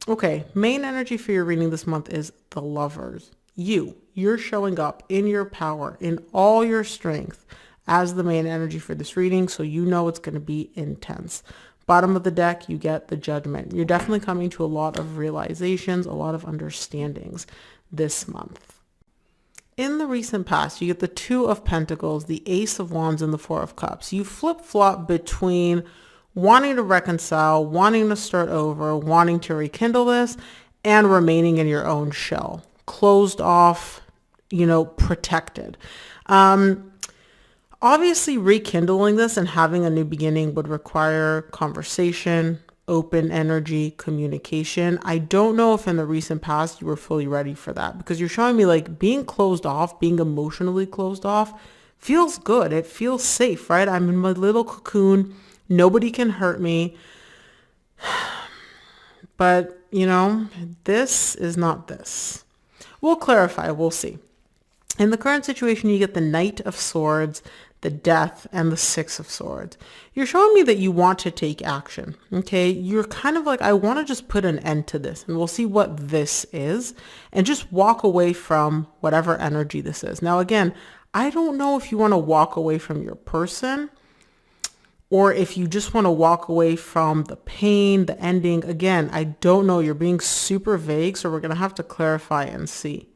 Okay, main energy for your reading this month is the Lovers. You're showing up in your power, in all your strength as the main energy for this reading, so you know it's going to be intense. Bottom of the deck, you get the Judgment. You're definitely coming to a lot of realizations, a lot of understandings this month. In the recent past, you get the Two of Pentacles, the Ace of Wands, and the Four of Cups. You flip-flop between wanting to reconcile, wanting to start over, wanting to rekindle this, and remaining in your own shell. Closed off, protected. Obviously, rekindling this and having a new beginning would require conversation, open energy, communication. I don't know if in the recent past you were fully ready for that, because you're showing me like being closed off, being emotionally closed off feels good. It feels safe, right? I'm in my little cocoon. Nobody can hurt me. But, this is not this. We'll clarify. We'll see. In the current situation, you get the Knight of Swords, the Death, and the Six of Swords. You're showing me that you want to take action, okay? You're kind of like, I want to just put an end to this, and we'll see what this is, and just walk away from whatever energy this is. Now, again, I don't know if you want to walk away from your person, or if you just want to walk away from the pain, the ending. Again, I don't know. You're being super vague, so we're going to have to clarify and see.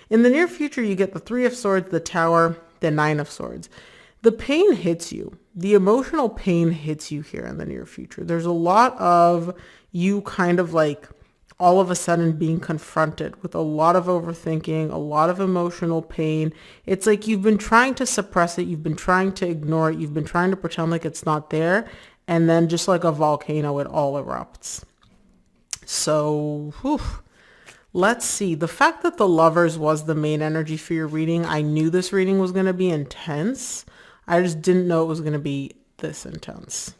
In the near future, you get the Three of Swords, the Tower, the Nine of Swords. The pain hits you. The emotional pain hits you here in the near future. There's a lot of you kind of like all of a sudden being confronted with a lot of overthinking, a lot of emotional pain. It's like you've been trying to suppress it. You've been trying to ignore it. You've been trying to pretend like it's not there. And then just like a volcano, it all erupts. So, let's see. The fact that the Lovers was the main energy for your reading, I knew this reading was going to be intense. I just didn't know it was going to be this intense.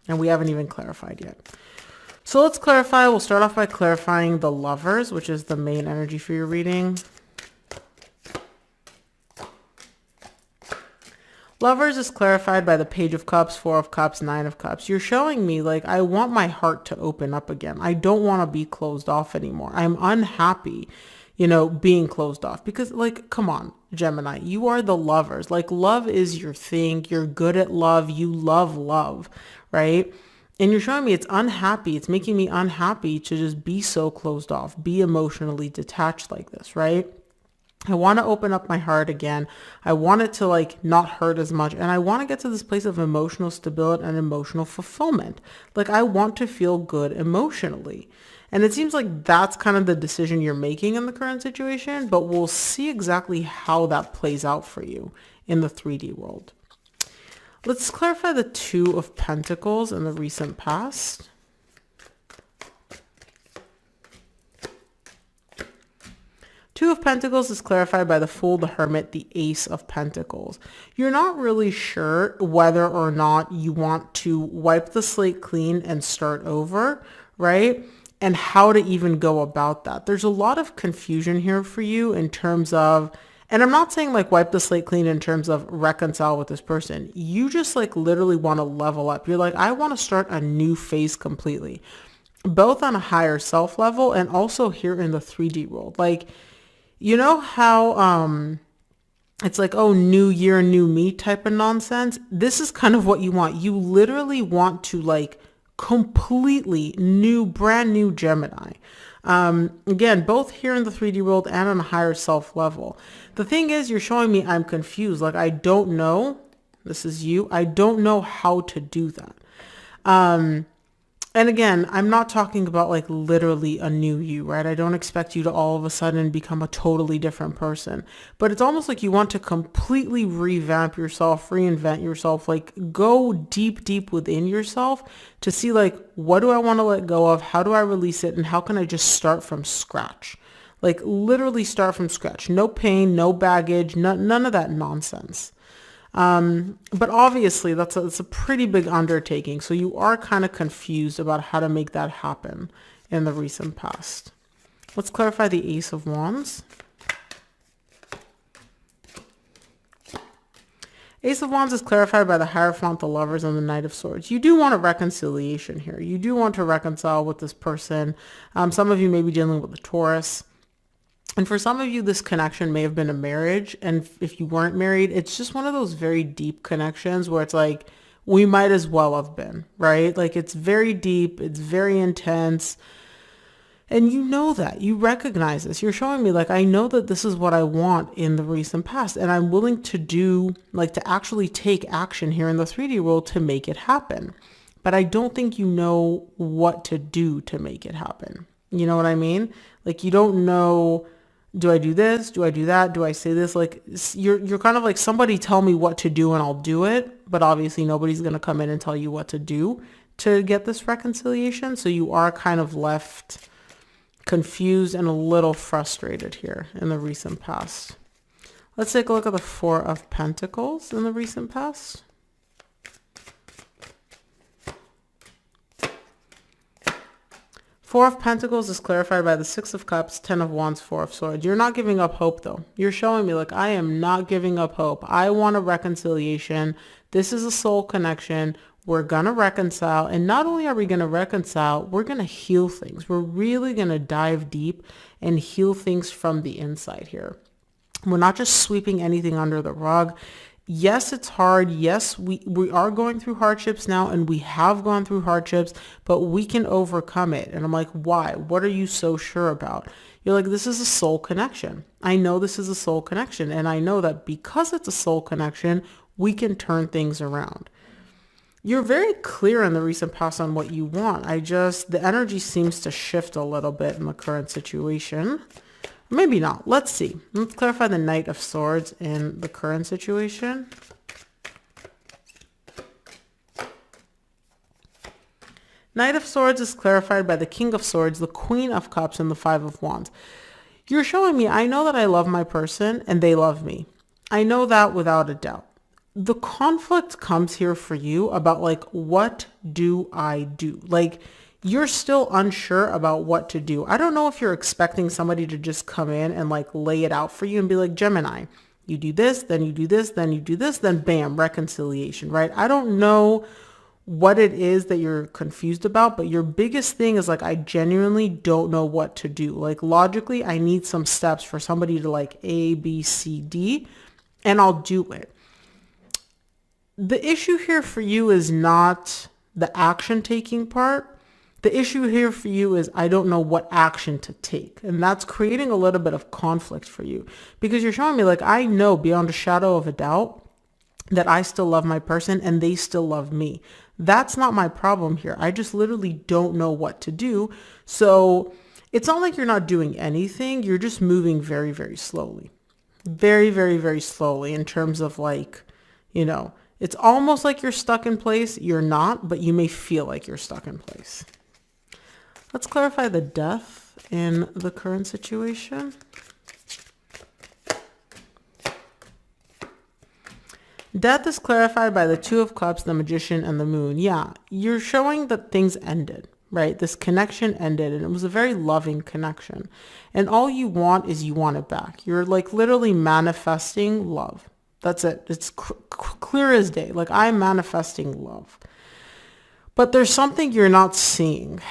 And we haven't even clarified yet. So let's clarify. We'll start off by clarifying the Lovers, which is the main energy for your reading. Lovers is clarified by the Page of Cups, Four of Cups, Nine of Cups. You're showing me like I want my heart to open up again. I don't want to be closed off anymore. I'm unhappy, being closed off, because like, come on, Gemini, you are the Lovers. Like love is your thing. You're good at love. You love, right? And you're showing me it's unhappy. It's making me unhappy to just be so closed off, be emotionally detached like this, right? I want to open up my heart again. I want it to like not hurt as much. And I want to get to this place of emotional stability and emotional fulfillment. Like I want to feel good emotionally. And it seems like that's kind of the decision you're making in the current situation, but we'll see exactly how that plays out for you in the 3D world. Let's clarify the Two of Pentacles in the recent past. Two of Pentacles is clarified by the Fool, the Hermit, the Ace of Pentacles. You're not really sure whether or not you want to wipe the slate clean and start over, right? And how to even go about that. There's a lot of confusion here for you in terms of, and I'm not saying like wipe the slate clean in terms of reconcile with this person. You just like literally want to level up. You're like, I want to start a new phase completely, both on a higher self level and also here in the 3D world. Like, you know how it's like, oh, new year, new me type of nonsense? This is kind of what you want. You literally want to like completely new, brand new Gemini. Again, both here in the 3D world and on a higher self level. The thing is, you're showing me I'm confused. Like, I don't know. This is you. I don't know how to do that. And again, I'm not talking about like literally a new you, right? I don't expect you to all of a sudden become a totally different person, but it's almost like you want to completely revamp yourself, reinvent yourself, like go deep within yourself to see like, what do I want to let go of? How do I release it? And how can I just start from scratch? Like literally start from scratch. No pain, no baggage, none of that nonsense. But obviously that's a pretty big undertaking. So you are kind of confused about how to make that happen in the recent past. Let's clarify the Ace of Wands. Ace of Wands is clarified by the Hierophant, the Lovers, and the Knight of Swords. You do want a reconciliation here. You do want to reconcile with this person. Some of you may be dealing with a Taurus. And for some of you, this connection may have been a marriage. And if you weren't married, it's just one of those very deep connections where it's like, we might as well have been, right? Like it's very deep. It's very intense. And you know that. You recognize this. You're showing me like, I know that this is what I want in the recent past. And I'm willing to do, like to actually take action here in the 3D world to make it happen. But I don't think you know what to do to make it happen. You know what I mean? Like you don't know, do I do this? Do I do that? Do I say this? Like you're kind of like, somebody tell me what to do and I'll do it. But obviously nobody's going to come in and tell you what to do to get this reconciliation. So you are kind of left confused and a little frustrated here in the recent past. Let's take a look at the Four of Pentacles in the recent past. Four of Pentacles is clarified by the Six of Cups, Ten of Wands, Four of Swords. You're not giving up hope though. You're showing me like, I am not giving up hope. I want a reconciliation. This is a soul connection. We're going to reconcile. And not only are we going to reconcile, we're going to heal things. We're really going to dive deep and heal things from the inside here. We're not just sweeping anything under the rug. Yes, it's hard. Yes, we are going through hardships now, and we have gone through hardships, but we can overcome it. And I'm like, why? What are you so sure about? You're like, this is a soul connection. I know this is a soul connection. And I know that because it's a soul connection, we can turn things around. You're very clear in the recent past on what you want. The energy seems to shift a little bit in the current situation. Maybe not. Let's see. Let's clarify the Knight of Swords in the current situation. Knight of Swords is clarified by the King of Swords, the Queen of Cups, and the Five of Wands. You're showing me, I know that I love my person and they love me. I know that without a doubt. The conflict comes here for you about like, what do I do? Like, you're still unsure about what to do. I don't know if you're expecting somebody to just come in and like lay it out for you and be like, Gemini, you do this, then you do this, then you do this, then bam, reconciliation, right? I don't know what it is that you're confused about, but your biggest thing is like, I genuinely don't know what to do. Like logically, I need some steps for somebody to like A, B, C, D, and I'll do it. The issue here for you is not the action taking part. The issue here for you is I don't know what action to take. And that's creating a little bit of conflict for you because you're showing me like, I know beyond a shadow of a doubt that I still love my person and they still love me. That's not my problem here. I just literally don't know what to do. So it's not like you're not doing anything. You're just moving very, very slowly. Very, very, very slowly in terms of like, you know, it's almost like you're stuck in place. You're not, but you may feel like you're stuck in place. Let's clarify the Death in the current situation. Death is clarified by the Two of Cups, the Magician, and the Moon. Yeah, you're showing that things ended, right? This connection ended, and it was a very loving connection. And all you want is you want it back. You're like literally manifesting love. That's it. It's clear as day. Like I'm manifesting love. But there's something you're not seeing.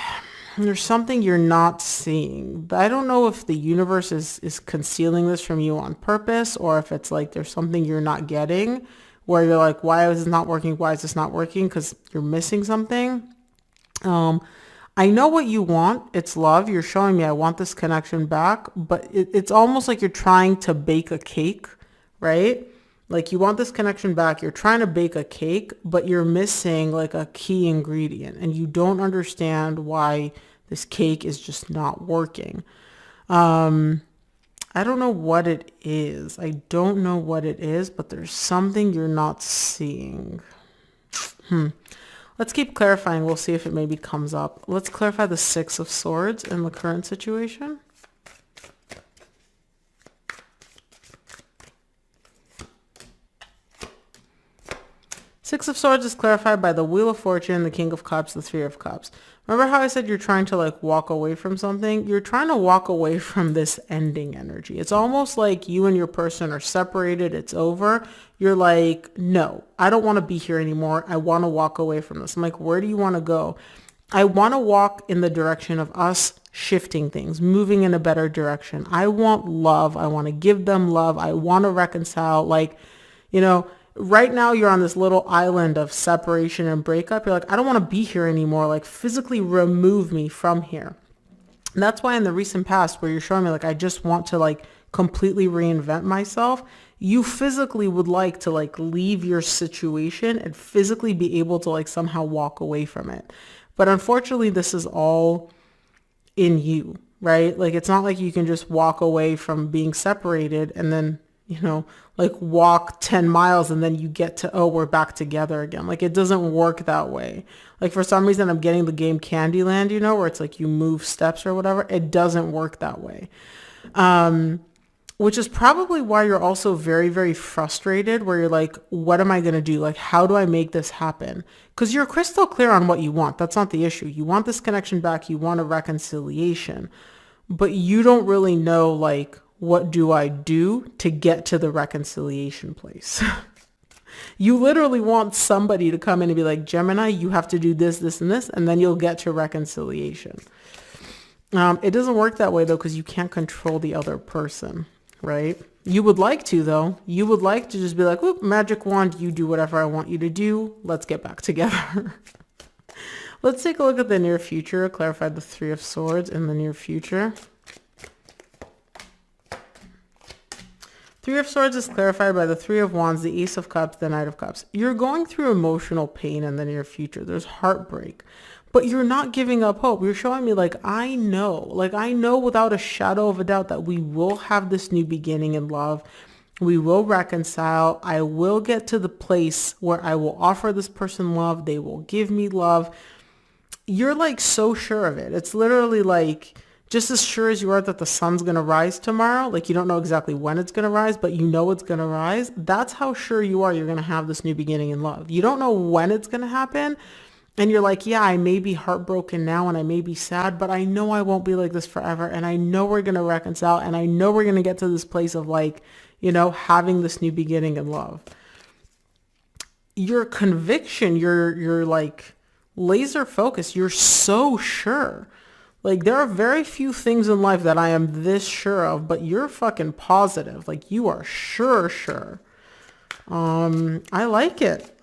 There's something you're not seeing. I don't know if the universe is concealing this from you on purpose or if it's like there's something you're not getting where you're like, why is this not working? Why is this not working? Because you're missing something. I know what you want. It's love. You're showing me I want this connection back, but it's almost like you're trying to bake a cake, right? Like you want this connection back. You're trying to bake a cake, but you're missing like a key ingredient and you don't understand why this cake is just not working. I don't know what it is. I don't know what it is, but there's something you're not seeing. Let's keep clarifying. We'll see if it maybe comes up. Let's clarify the Six of Swords in the current situation. Six of Swords is clarified by the Wheel of Fortune, the King of Cups, the Three of Cups. Remember how I said you're trying to like walk away from something? You're trying to walk away from this ending energy. It's almost like you and your person are separated. It's over. You're like, no, I don't want to be here anymore. I want to walk away from this. I'm like, where do you want to go? I want to walk in the direction of us shifting things, moving in a better direction. I want love. I want to give them love. I want to reconcile. Like, you know, right now you're on this little island of separation and breakup. You're like, I don't want to be here anymore. Like, physically remove me from here. And that's why in the recent past where you're showing me like, I just want to like completely reinvent myself, you physically would like to like leave your situation and physically be able to like somehow walk away from it. But unfortunately, this is all in you, right? Like, it's not like you can just walk away from being separated and then, you know, like walk 10 miles and then you get to, oh, we're back together again. Like, it doesn't work that way. Like, for some reason, I'm getting the game Candyland, you know, where it's like you move steps or whatever. It doesn't work that way. Which is probably why you're also very, very frustrated, where you're like, what am I going to do? Like, how do I make this happen? Because you're crystal clear on what you want. That's not the issue. You want this connection back. You want a reconciliation. But you don't really know, like, what do I do to get to the reconciliation place? You literally want somebody to come in and be like, Gemini, you have to do this, this, and this, and then you'll get to reconciliation. It doesn't work that way, though, because you can't control the other person. Right? You would like to, though. You would like to just be like, whoop, magic wand, you do whatever I want you to do. Let's get back together. Let's take a look at the near future. Clarify the Three of Swords in the near future. Three of Swords is clarified by the Three of Wands, the Ace of Cups, the Knight of Cups. You're going through emotional pain in the near future. There's heartbreak. But you're not giving up hope. You're showing me like, I know without a shadow of a doubt that we will have this new beginning in love. We will reconcile. I will get to the place where I will offer this person love. They will give me love. You're like so sure of it. It's literally like just as sure as you are that the sun's going to rise tomorrow. Like, you don't know exactly when it's going to rise, but you know it's going to rise. That's how sure you are you're going to have this new beginning in love. You don't know when it's going to happen. And you're like, yeah, I may be heartbroken now and I may be sad, but I know I won't be like this forever. And I know we're going to reconcile and I know we're going to get to this place of like, you know, having this new beginning in love. Your conviction, you're like laser focused. You're so sure. Like, there are very few things in life that I am this sure of, but you're fucking positive. Like, you are sure. I like it.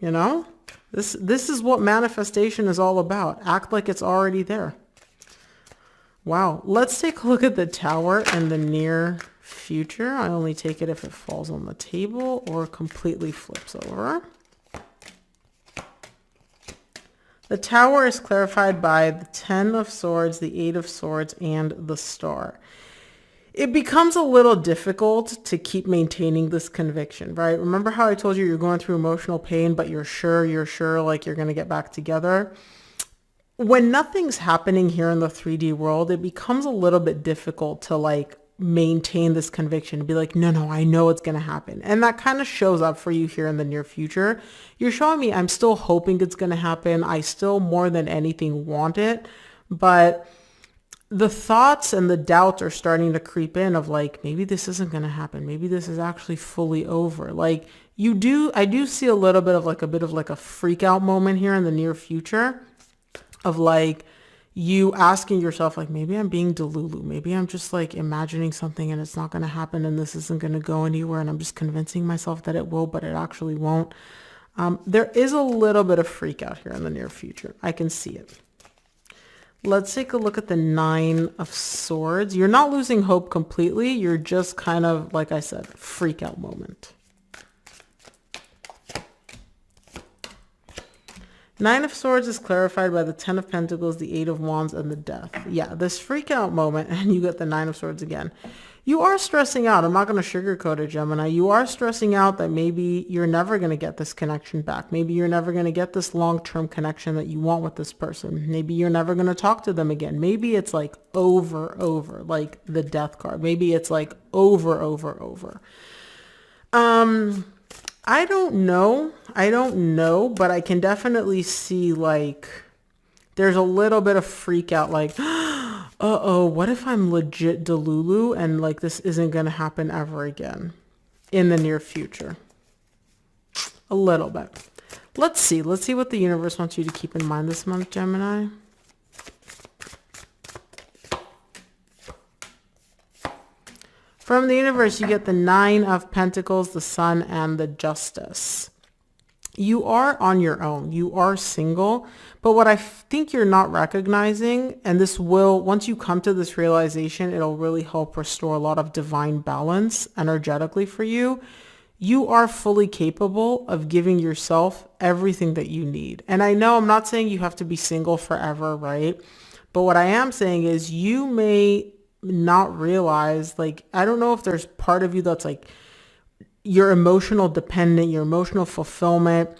You know? This is what manifestation is all about. Act like it's already there. Wow. Let's take a look at the Tower in the near future. I only take it if it falls on the table or completely flips over. The Tower is clarified by the Ten of Swords, the Eight of Swords, and the Star. It becomes a little difficult to keep maintaining this conviction, right? Remember how I told you you're going through emotional pain, but you're sure like you're going to get back together? When nothing's happening here in the 3D world, it becomes a little bit difficult to like maintain this conviction, to be like, no, I know it's going to happen. And that kind of shows up for you here in the near future. You're showing me I'm still hoping it's going to happen. I still more than anything want it, but the thoughts and the doubts are starting to creep in of like, maybe this isn't going to happen. Maybe this is actually fully over. Like I do see a little bit of like a freak out moment here in the near future of like you asking yourself, like, maybe I'm being delulu. Maybe I'm just like imagining something and it's not going to happen and this isn't going to go anywhere. And I'm just convincing myself that it will, but it actually won't. There is a little bit of freak out here in the near future. I can see it. Let's take a look at the Nine of Swords. You're not losing hope completely. You're just kind of, like I said, freak out moment. Nine of Swords is clarified by the Ten of Pentacles, the Eight of Wands, and the Death. Yeah, this freak out moment, and you get the Nine of Swords again. You are stressing out. I'm not going to sugarcoat it, Gemini. You are stressing out that maybe you're never going to get this connection back. Maybe you're never going to get this long-term connection that you want with this person. Maybe you're never going to talk to them again. Maybe it's like over, like the Death card. Maybe it's like over. I don't know. I don't know, but I can definitely see like there's a little bit of freak out like, uh-oh, what if I'm legit Delulu and like this isn't going to happen ever again in the near future? A little bit. Let's see. Let's see what the universe wants you to keep in mind this month, Gemini. From the universe, you get the Nine of Pentacles, the Sun, and the Justice. You are on your own. You are single. But what I think you're not recognizing, and this will, once you come to this realization, it'll really help restore a lot of divine balance energetically for you. You are fully capable of giving yourself everything that you need. And I know I'm not saying you have to be single forever, right? But what I am saying is you may not realize, like, I don't know if there's part of you that's like your emotional dependent, your emotional fulfillment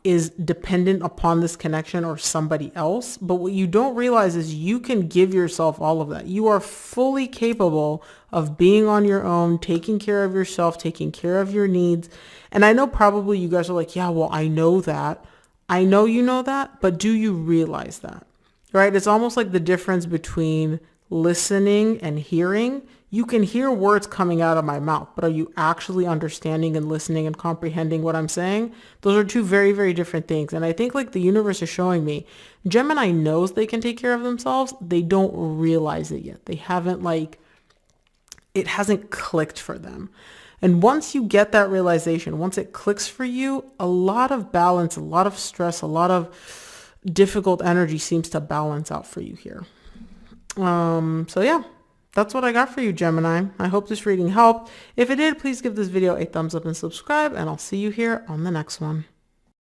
is dependent upon this connection or somebody else. But what you don't realize is you can give yourself all of that. You are fully capable of being on your own, taking care of yourself, taking care of your needs. And I know probably you guys are like, yeah, well, I know that. I know you know that, but do you realize that? Right? It's almost like the difference between listening and hearing. You can hear words coming out of my mouth, but are you actually understanding and listening and comprehending what I'm saying? Those are two very, very different things. And I think like the universe is showing me, Gemini knows they can take care of themselves. They don't realize it yet. They haven't like, it hasn't clicked for them. And once you get that realization, once it clicks for you, a lot of balance, a lot of stress, a lot of difficult energy seems to balance out for you here. So yeah, that's what I got for you, Gemini. I hope this reading helped. If it did, please give this video a thumbs up and subscribe, and I'll see you here on the next one.